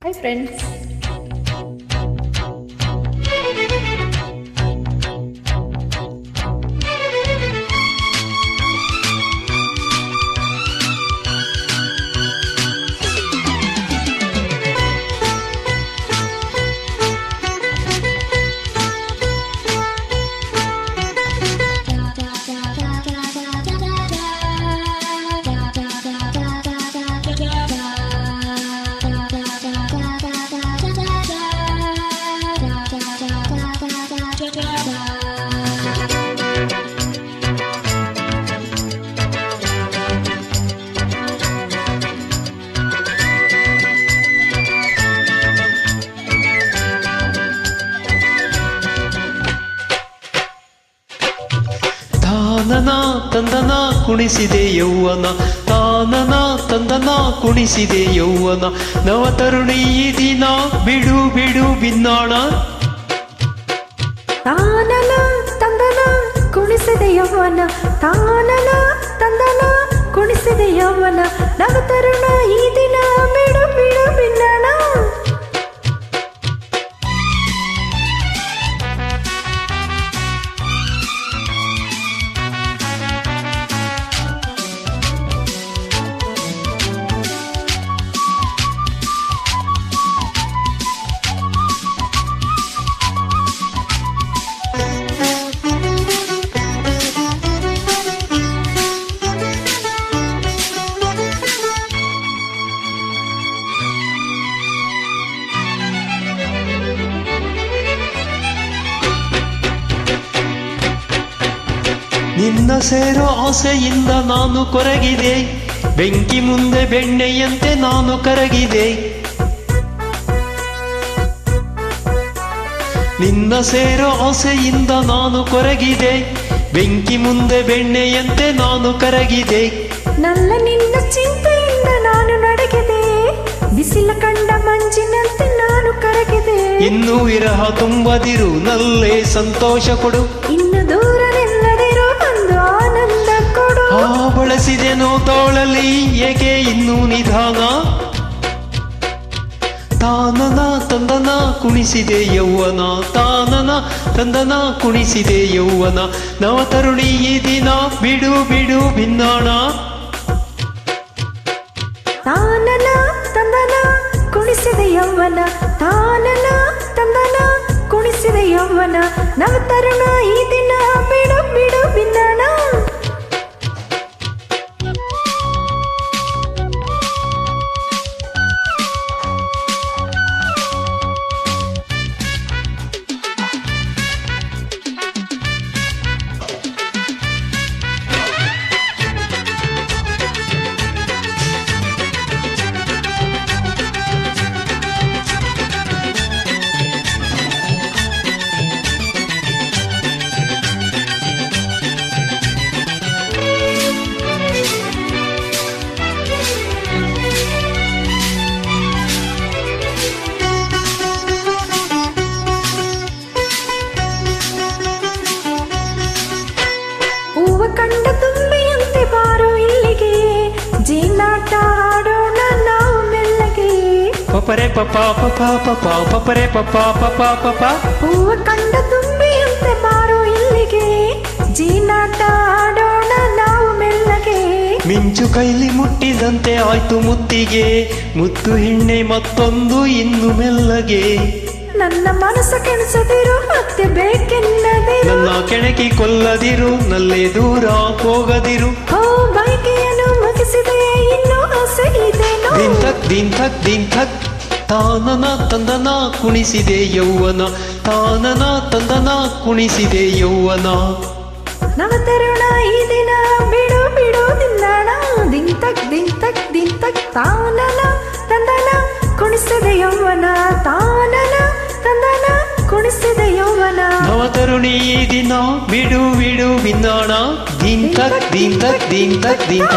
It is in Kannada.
Hi friends. ತಾನನ ತಂದನ ಕುಣಿಸಿದೆ ಯೌವನ, ತಾನನ ತಂದನ ಕುಣಿಸಿದೆ ಯೌವನ, ನವತರುಣಿ ಈ ದಿನ ಬಿಡು ಬಿಡು ಬಿನ್ನಾಣ. ತಾನನ ತಂದನ ಕುಣಿಸಿದೆ ಯೌವನ, ತಾನನ ತಂದನ ಕುಣಿಸಿದೆ ಯೌವನ, ನವತರುಣ ಈ ದಿನ ಬಿಡು ಬಿಡು ಬಿನ್ನಾಣ. ನಿನ್ನ ಸೇರೋ ಆಸೆಯಿಂದ ನಾನು ಕೊರಗಿದೆ, ಬೆಂಕಿ ಮುಂದೆ ಬೆಣ್ಣೆಯಂತೆ ನಾನು ಕರಗಿದೆ. ನಿನ್ನ ಸೇರೋ ಆಸೆಯಿಂದ ನಾನು ಕೊರಗಿದೆ, ಬೆಂಕಿ ಮುಂದೆ ಬೆಣ್ಣೆಯಂತೆ ನಾನು ಕರಗಿದೆ. ನನ್ನ ನಿನ್ನ ಚಿಂತೆಯಿಂದ ನಾನು ನಡಗಿದೆ, ಬಿಸಿಲ ಕಂಡ ಮಂಜಿನಂತೆ ನಾನು ಕರಗಿದೆ. ಇನ್ನೂ ವಿರಹ ತುಂಬದಿರು, ನಲ್ಲೇ ಸಂತೋಷ ಕೊಡು, ಇನ್ನು ದೂರ ನಿಲ್ಲದಿರು, ಒಂದು ಆನಂದ ಕೊಡು. ಬಳಸಿದೆನೋ ತೋಳಲಿ ಏಕೆ ಇನ್ನೂ ನಿಧಾನ. ತಾನನ ತಂದನ ಕುಣಿಸಿದೆ ಯೌವನ, ತಾನನ ತಂದನ ಕುಣಿಸಿದೆ ಯೌವನ, ನವತರುಣಿ ಈ ದಿನ ಬಿಡು ಬಿಡು ಬಿನ್ನಾಣ. ತಾನನ ತಂದನ ಕುಣಿಸಿದೆ ಯೌವನ, ತಾನನ ತಂದನ ಕುಣಿಸಿದೆ ಯೌವನ, ನವತರುಣ ಈ ದಿನ ಬಿಡು ಬಿಡು ಬಿನ್ನಾಣ. ಕಂಡ ತುಂಬಿಯಂತೆ ಬಾರೋ ಇಲ್ಲಿಗೆ, ಜೀನಾಟ ಆಡೋಣ ನಾವು ಮೆಲ್ಲಗೆ. ಪಪರೆ ಪಪ ಪಪ ಪಪ ಪಪರೆ ಪಪ ಪಪ ಪಪ. ಹೂವ ಕಂಡ ತುಂಬಿಯಂತೆ ಬಾರೋ ಇಲ್ಲಿಗೆ, ಜೀನಾಟ ಆಡೋಣ ನಾವು ಮೆಲ್ಲಗೆ. ಮಿಂಚು ಕೈಲಿ ಮುಟ್ಟಿದಂತೆ ಆಯ್ತು ಮುತ್ತಿಗೆ, ಮುತ್ತು ಹೆಣ್ಣೆ ಮತ್ತೊಂದು ಇನ್ನು ಮೆಲ್ಲಗೆ. ನನ್ನ ಮನಸ್ಸು ಕೆಣಿಸದಿರು, ಮತ್ತೆ ಬೇಕೆನ್ನದಿರು, ನನ್ನ ಕೆಣಕಿ ಕೊಲ್ಲದಿರು, ನಲ್ಲೇ ದೂರ ಹೋಗದಿರು. ಬೈಕೆಯನ್ನು ಮುಗಿಸಿದೆ, ಇನ್ನೂ ಆಸೆ ಇದೆನೋ. ದಿಂತಕ್ ದಿಂತಕ್ ದಿಂತಕ್ ತಾನನ ತಂದನ ಕುಣಿಸಿದೆ ಯೌವನ, ತಾನನ ತಂದನ ಕುಣಿಸಿದೆ ಯೌವನ. ನವತರುಣ ಈ ದಿನ ಬಿಡು ಬಿಡು ನಿನ್ನಾಣ. ದಿಂತಕ್ ದಿಂತಕ್ ದಿಂತಕ್ ತಾನನ ತಂದನ ಕುಣಿಸಿದೆ ಯೌವನ, ತಾನನ ತಂದನ ಕುಣಿಸಿದೆ ಯೌವನ. ನವತರುಣಿ ಈ ದಿನ ಬಿಡು ಬಿಡು ಬಿನ್ನಾಣ. ದಿಂತಕ್ ದಿಂತಕ್ ದಿಂತಕ್ ದಿಂತ.